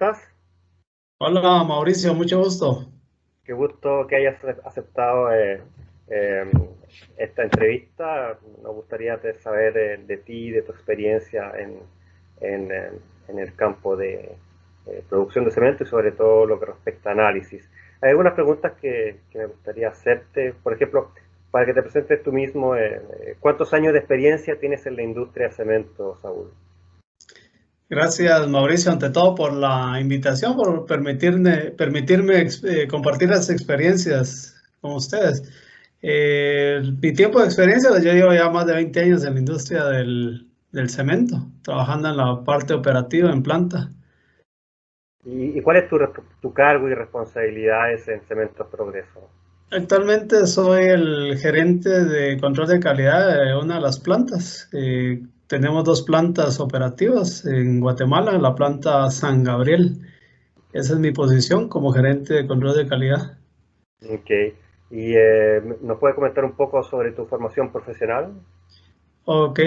estás? Hola Mauricio, mucho gusto. Qué gusto que hayas aceptado eh, esta entrevista. Nos gustaría saber de ti, de tu experiencia en, eh, en el campo de producción de cemento y sobre todo lo que respecta a análisis. Hay algunas preguntas que me gustaría hacerte. Por ejemplo, para que te presentes tú mismo, ¿cuántos años de experiencia tienes en la industria de cemento, Saúl? Gracias Mauricio, ante todo por la invitación, por permitirme compartir las experiencias con ustedes. Mi tiempo de experiencia, pues yo llevo ya más de 20 años en la industria del cemento, trabajando en la parte operativa en planta. ¿Y cuál es tu cargo y responsabilidades en Cementos Progreso? Actualmente soy el gerente de control de calidad de una de las plantas. Tenemos dos plantas operativas en Guatemala, la planta San Gabriel. Esa es mi posición como gerente de control de calidad. Ok. ¿Y nos puedes comentar un poco sobre tu formación profesional? Ok,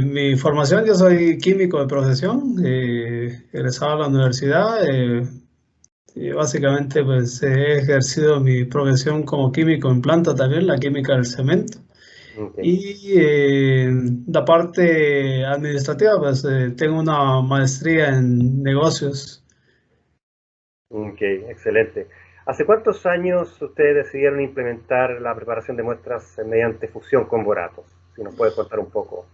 mi formación, yo soy químico de profesión, egresado a la universidad. Y básicamente pues he ejercido mi profesión como químico en planta también, la química del cemento. Ok, Y la parte administrativa, pues tengo una maestría en negocios. ok, excelente. ¿Hace cuántos años ustedes decidieron implementar la preparación de muestras mediante fusión con boratos? Si nos puedes contar un poco.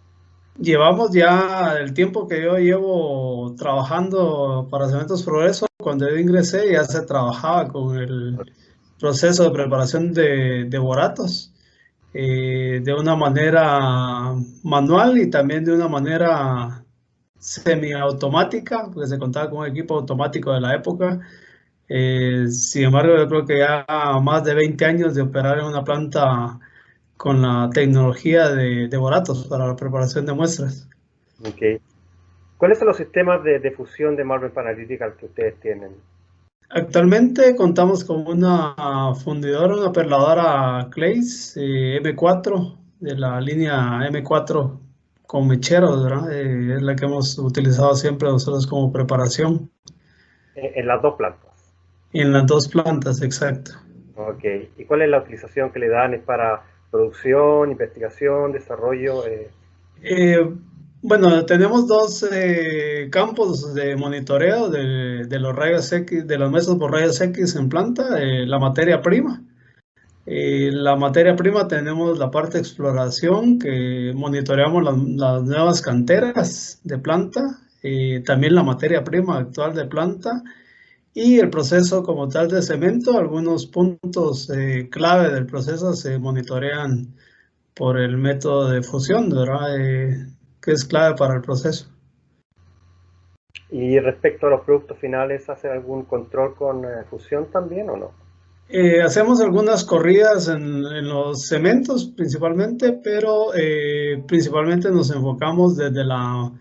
Llevamos ya el tiempo que yo llevo trabajando para Cementos Progreso. Cuando yo ingresé ya se trabajaba con el proceso de preparación de boratos de una manera manual y también de una manera semiautomática, porque se contaba con un equipo automático de la época. Sin embargo, yo creo que ya más de 20 años de operar en una planta con la tecnología de boratos para la preparación de muestras. Ok. ¿Cuáles son los sistemas de fusión de Marble Analytical que ustedes tienen? Actualmente contamos con una fundidora, una perladora Clays M4 de la línea M4 con mecheros, ¿verdad? Es la que hemos utilizado siempre nosotros como preparación En las dos plantas. en las dos plantas, exacto. Ok. ¿Y cuál es la utilización que le dan? ¿Es para producción, investigación, desarrollo? Eh, bueno, tenemos dos campos de monitoreo de los rayos X, de los mesas por rayos X en planta, la materia prima. La materia prima tenemos la parte de exploración que monitoreamos las nuevas canteras de planta, también la materia prima actual de planta y el proceso como tal de cemento. Algunos puntos clave del proceso se monitorean por el método de fusión, ¿verdad? Que es clave para el proceso. Y respecto a los productos finales, ¿hace algún control con fusión también o no? Hacemos algunas corridas en los cementos principalmente, pero principalmente nos enfocamos desde la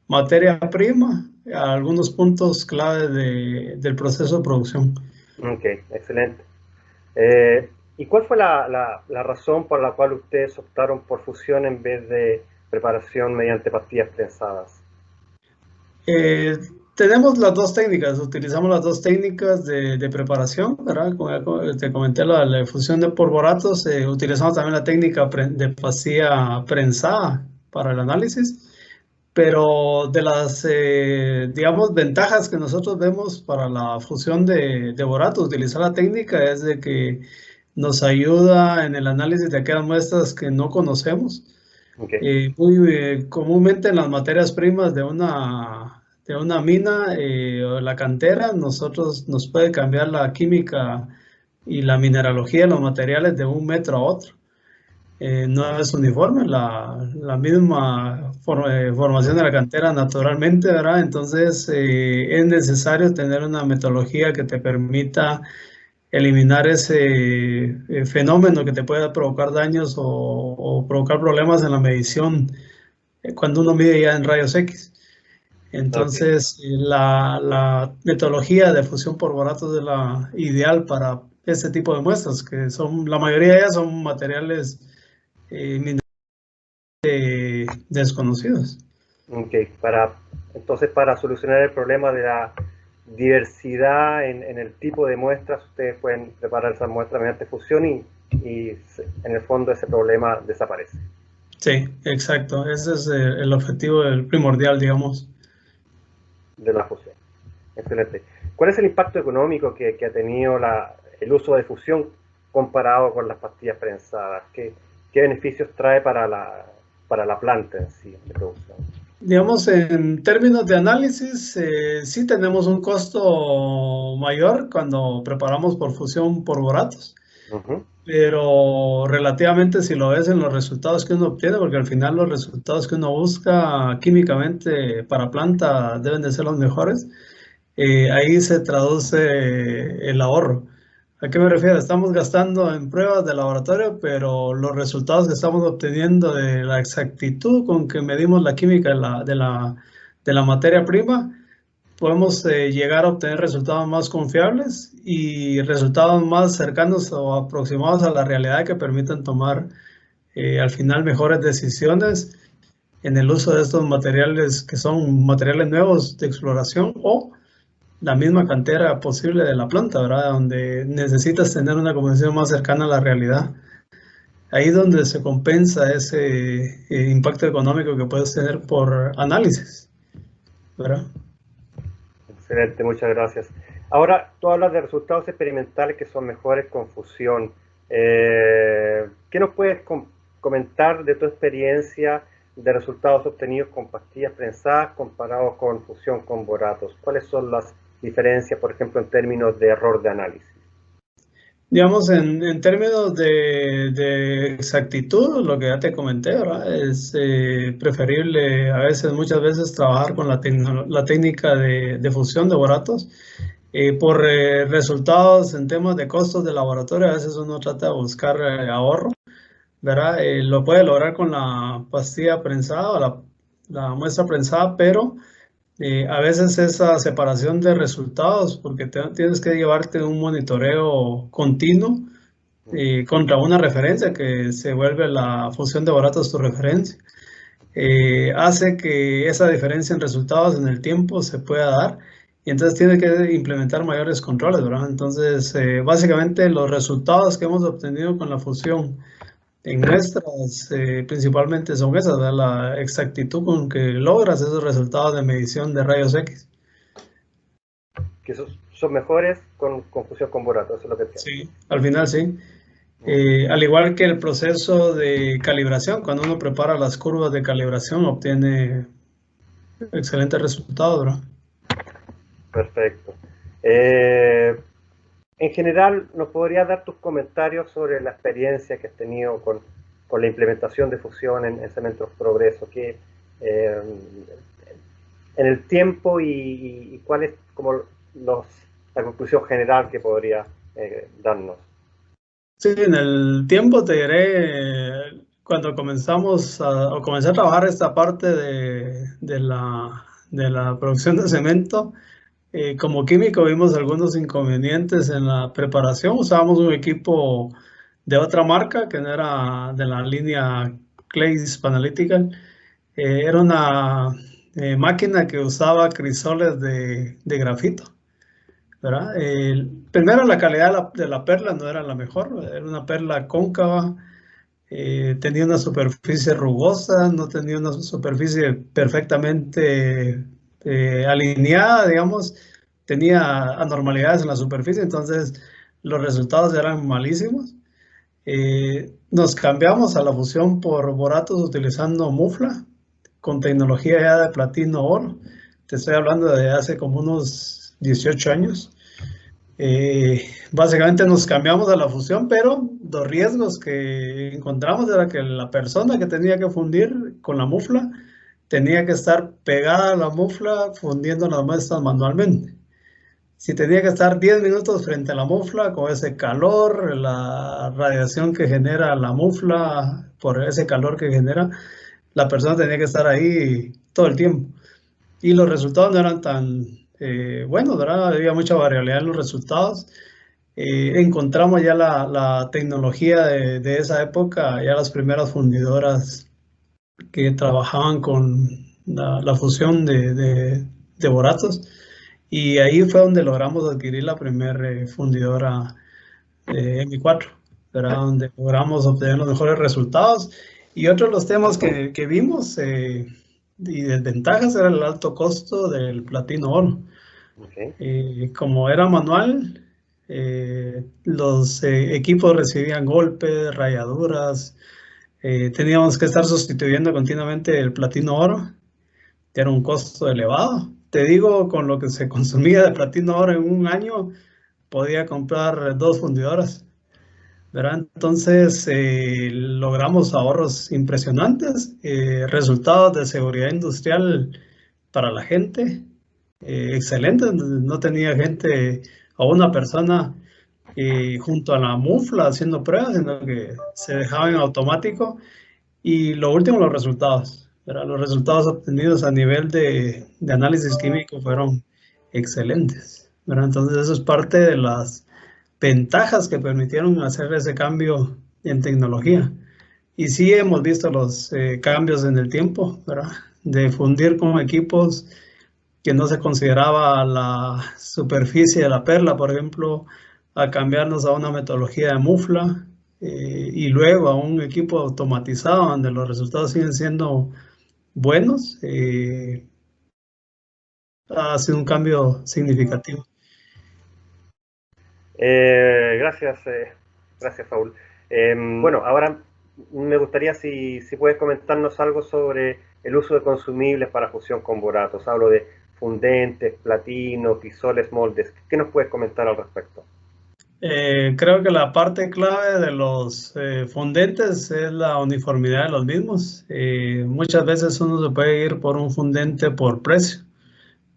materia prima a algunos puntos clave del proceso de producción. Ok, excelente. ¿Y cuál fue la razón por la cual ustedes optaron por fusión en vez de preparación mediante pastillas prensadas? Eh, Tenemos las dos técnicas, utilizamos las dos técnicas de preparación, ¿verdad? Como ya te comenté, la fusión de porboratos, utilizamos también la técnica de pastilla prensada para el análisis. Pero de las, digamos, ventajas que nosotros vemos para la fusión de boratos, utilizar la técnica es de que nos ayuda en el análisis de aquellas muestras que no conocemos. Ok, Muy comúnmente en las materias primas de una mina o la cantera, nosotros nos puede cambiar la química y la mineralogía de los materiales de un metro a otro. No es uniforme la misma formación de la cantera naturalmente, ¿verdad? Entonces es necesario tener una metodología que te permita eliminar ese fenómeno que te pueda provocar daños o provocar problemas en la medición cuando uno mide ya en rayos X. ok, Entonces la metodología de fusión por boratos es la ideal para este tipo de muestras, que son, la mayoría de ellas son materiales desconocidos. ok. Entonces, para solucionar el problema de la diversidad en el tipo de muestras. Ustedes pueden preparar esas muestras mediante fusión y en el fondo ese problema desaparece. Sí, exacto. Ese es el objetivo el primordial, digamos. De la fusión. Excelente. ¿Cuál es el impacto económico que ha tenido el uso de fusión comparado con las pastillas prensadas? ¿Qué beneficios trae para la planta en sí de producción? Digamos, en términos de análisis, sí tenemos un costo mayor cuando preparamos por fusión por boratos. Pero relativamente si lo ves en los resultados que uno obtiene, porque al final los resultados que uno busca químicamente para planta deben de ser los mejores, ahí se traduce el ahorro. ¿A qué me refiero? Estamos gastando en pruebas de laboratorio, pero los resultados que estamos obteniendo de la exactitud con que medimos la química de la materia prima, podemos llegar a obtener resultados más confiables y resultados más cercanos o aproximados a la realidad que permitan tomar al final mejores decisiones en el uso de estos materiales que son materiales nuevos de exploración o la misma cantera posible de la planta, ¿verdad? Donde necesitas tener una comunicación más cercana a la realidad. Ahí donde se compensa ese impacto económico que puedes tener por análisis, ¿verdad? Excelente, muchas gracias. Ahora, tú hablas de resultados experimentales que son mejores con fusión. ¿Qué nos puedes comentar de tu experiencia de resultados obtenidos con pastillas prensadas comparados con fusión con boratos? ¿Cuáles son las diferencias, por ejemplo, en términos de error de análisis? Digamos, en términos de exactitud, lo que ya te comenté, ¿verdad? Es preferible muchas veces trabajar con la técnica de fusión de boratos. Por resultados en temas de costos de laboratorio, a veces uno trata de buscar ahorro, ¿verdad? Lo puede lograr con la pastilla prensada o la muestra prensada, pero a veces esa separación de resultados, porque tienes que llevarte un monitoreo continuo contra una referencia que se vuelve la función de boratos tu referencia, hace que esa diferencia en resultados en el tiempo se pueda dar y entonces tiene que implementar mayores controles, ¿verdad? Entonces, básicamente los resultados que hemos obtenido con la fusión en muestras principalmente son esas, ¿verdad? La exactitud con que logras esos resultados de medición de rayos X. Que son mejores con fusión con boratos, eso es lo que entiendo. Sí, al final sí. Al igual que el proceso de calibración, cuando uno prepara las curvas de calibración obtiene excelentes resultados, ¿verdad? Perfecto. En general, ¿nos podrías dar tus comentarios sobre la experiencia que has tenido con la implementación de fusión en Cementos Progreso? En el tiempo y cuál es como la conclusión general que podría darnos? Sí, en el tiempo te diré, cuando comencé a trabajar esta parte de la producción de cemento, como químico vimos algunos inconvenientes en la preparación. Usábamos un equipo de otra marca que no era de la línea Clays Panalytical. Era una máquina que usaba crisoles de grafito, ¿verdad? Primero la calidad de la perla no era la mejor, era una perla cóncava, tenía una superficie rugosa, no tenía una superficie perfectamente alineada, digamos, tenía anormalidades en la superficie, entonces los resultados eran malísimos. Nos cambiamos a la fusión por boratos utilizando mufla con tecnología ya de platino oro. Te estoy hablando de hace como unos 18 años. Básicamente nos cambiamos a la fusión, pero los riesgos que encontramos era que la persona que tenía que fundir con la mufla tenía que estar pegada a la mufla fundiendo las muestras manualmente. Si tenía que estar 10 minutos frente a la mufla con ese calor, la radiación que genera la mufla por ese calor que genera, la persona tenía que estar ahí todo el tiempo. Y los resultados no eran tan buenos, ¿verdad? Había mucha variabilidad en los resultados. Encontramos ya la tecnología de esa época, ya las primeras fundidoras que trabajaban con la fusión de boratos. Y ahí fue donde logramos adquirir la primera fundidora M4, ¿verdad? Donde logramos obtener los mejores resultados. Y otro de los temas que vimos y desventajas era el alto costo del platino oro. Okay. Como era manual, los equipos recibían golpes, rayaduras, teníamos que estar sustituyendo continuamente el platino oro, que era un costo elevado. Te digo, con lo que se consumía de platino oro en un año, podía comprar 2 fundidoras, ¿verdad? Entonces logramos ahorros impresionantes, resultados de seguridad industrial para la gente, excelentes. No tenía gente o una persona junto a la mufla haciendo pruebas, sino que se dejaba en automático. Y lo último, los resultados, ¿verdad? Los resultados obtenidos a nivel de análisis químico fueron excelentes, ¿verdad? Entonces eso es parte de las ventajas que permitieron hacer ese cambio en tecnología. Y sí hemos visto los cambios en el tiempo, ¿verdad? De fundir con equipos que no se consideraba la superficie de la perla, por ejemplo, a cambiarnos a una metodología de mufla y luego a un equipo automatizado donde los resultados siguen siendo buenos, ha sido un cambio significativo. Gracias, Saúl. Bueno, ahora me gustaría si puedes comentarnos algo sobre el uso de consumibles para fusión con boratos. Hablo de fundentes, platino, pisoles, moldes. ¿Qué nos puedes comentar al respecto? Creo que la parte clave de los fundentes es la uniformidad de los mismos. Muchas veces uno se puede ir por un fundente por precio,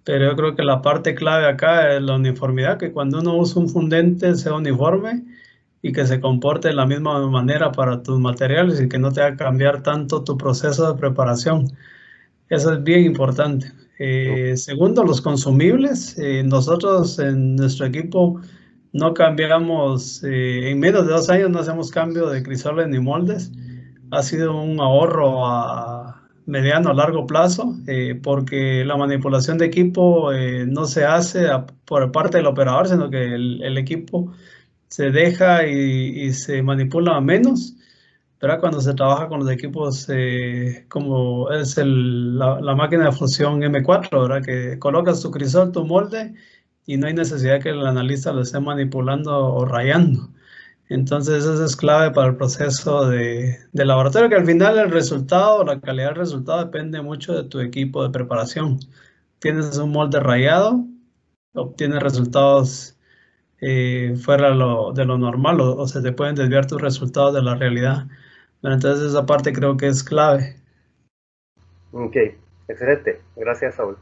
pero yo creo que la parte clave acá es la uniformidad, que cuando uno usa un fundente sea uniforme y que se comporte de la misma manera para tus materiales y que no te haga cambiar tanto tu proceso de preparación. Eso es bien importante. Segundo, los consumibles. Nosotros en nuestro equipo no cambiamos, en menos de 2 años no hacemos cambio de crisoles ni moldes. Ha sido un ahorro a mediano a largo plazo porque la manipulación de equipo no se hace por parte del operador, sino que el equipo se deja y se manipula menos, ¿verdad? Cuando se trabaja con los equipos como es la máquina de fusión M4, ¿verdad? Que colocas tu crisol, tu molde y no hay necesidad que el analista lo esté manipulando o rayando. Entonces eso es clave para el proceso de laboratorio, que al final el resultado, la calidad del resultado depende mucho de tu equipo de preparación. Tienes un molde rayado, obtienes resultados fuera de lo normal o se te pueden desviar tus resultados de la realidad. Pero entonces esa parte creo que es clave. Ok, excelente. Gracias, Saúl.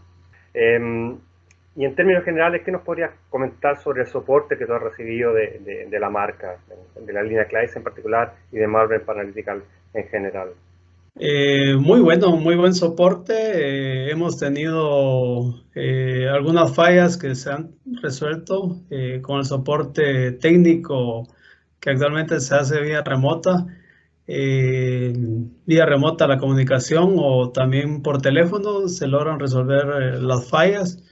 Y en términos generales, ¿qué nos podrías comentar sobre el soporte que tú has recibido de la marca, de la línea Claes en particular y de Marvin Analytical en general? Muy bueno, muy buen soporte. Hemos tenido algunas fallas que se han resuelto con el soporte técnico que actualmente se hace vía remota la comunicación o también por teléfono se logran resolver las fallas.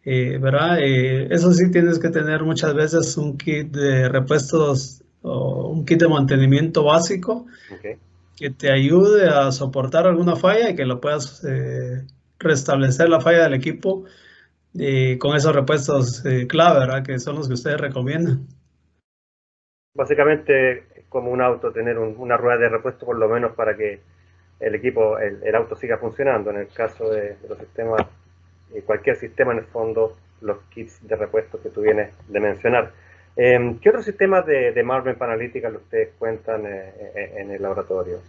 ¿Verdad? Eso sí, tienes que tener muchas veces un kit de repuestos o un kit de mantenimiento básico Okay. que te ayude a soportar alguna falla y que lo puedas restablecer la falla del equipo con esos repuestos clave, ¿verdad? Que son los que ustedes recomiendan. Básicamente, es como un auto, tener una rueda de repuesto por lo menos para que el equipo, el auto siga funcionando. En el caso de los sistemas, cualquier sistema en el fondo, los kits de repuesto que tú vienes de mencionar. ¿Qué otros sistemas de Marvin Analytical ustedes cuentan en el laboratorio?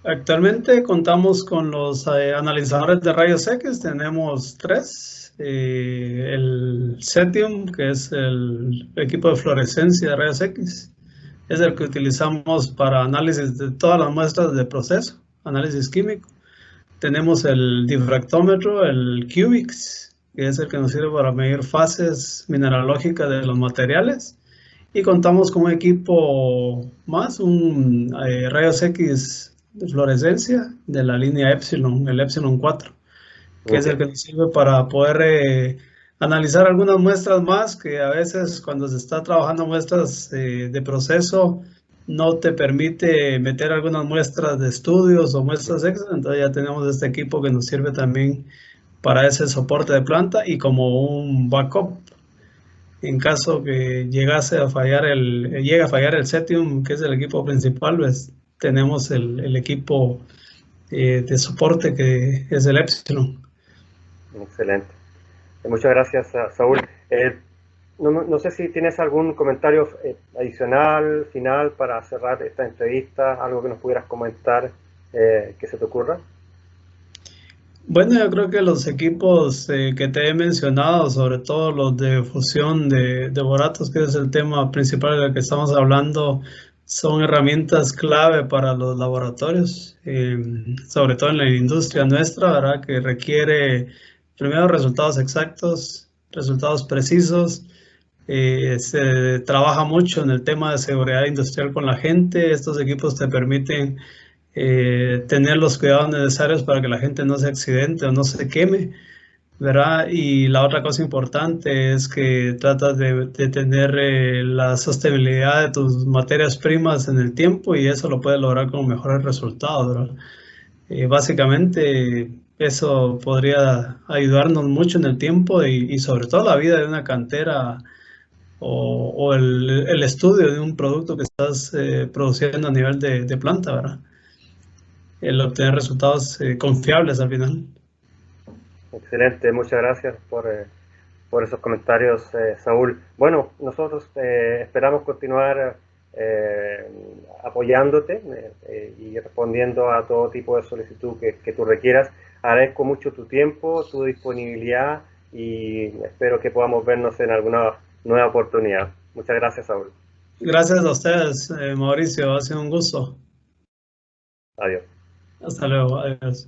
Actualmente contamos con los analizadores de rayos X, tenemos 3. El Cetium, que es el equipo de fluorescencia de rayos X, es el que utilizamos para análisis de todas las muestras de proceso, análisis químico. Tenemos el difractómetro, el Cubix, que es el que nos sirve para medir fases mineralógicas de los materiales. Y contamos con un equipo más, un rayos X de fluorescencia de la línea Epsilon, el Epsilon 4, que es el que nos sirve para poder analizar algunas muestras más, que a veces cuando se está trabajando muestras de proceso no te permite meter algunas muestras de estudios o muestras extra, entonces ya tenemos este equipo que nos sirve también para ese soporte de planta y como un backup. En caso que llegue a fallar el Cetium, que es el equipo principal, pues tenemos el equipo de soporte que es el Epsilon. Excelente. Muchas gracias, Saúl. No sé si tienes algún comentario adicional, final, para cerrar esta entrevista, algo que nos pudieras comentar que se te ocurra. Bueno, yo creo que los equipos que te he mencionado, sobre todo los de fusión de boratos, que es el tema principal del que estamos hablando, son herramientas clave para los laboratorios, sobre todo en la industria nuestra, ¿verdad? Que requiere primero resultados exactos, resultados precisos. Se trabaja mucho en el tema de seguridad industrial con la gente. Estos equipos te permiten tener los cuidados necesarios para que la gente no se accidente o no se queme, ¿verdad? Y la otra cosa importante es que tratas de tener la sostenibilidad de tus materias primas en el tiempo y eso lo puedes lograr con mejores resultados, ¿verdad? Básicamente eso podría ayudarnos mucho en el tiempo y sobre todo la vida de una cantera o el estudio de un producto que estás produciendo a nivel de planta, ¿verdad? El obtener resultados confiables al final. Excelente, muchas gracias por esos comentarios, Saúl. Bueno, nosotros esperamos continuar apoyándote y respondiendo a todo tipo de solicitud que tú requieras. Agradezco mucho tu tiempo, tu disponibilidad y espero que podamos vernos en alguna nueva oportunidad. Muchas gracias, Saúl. Gracias a ustedes, Mauricio. Ha sido un gusto. Adiós. Hasta luego. Adiós.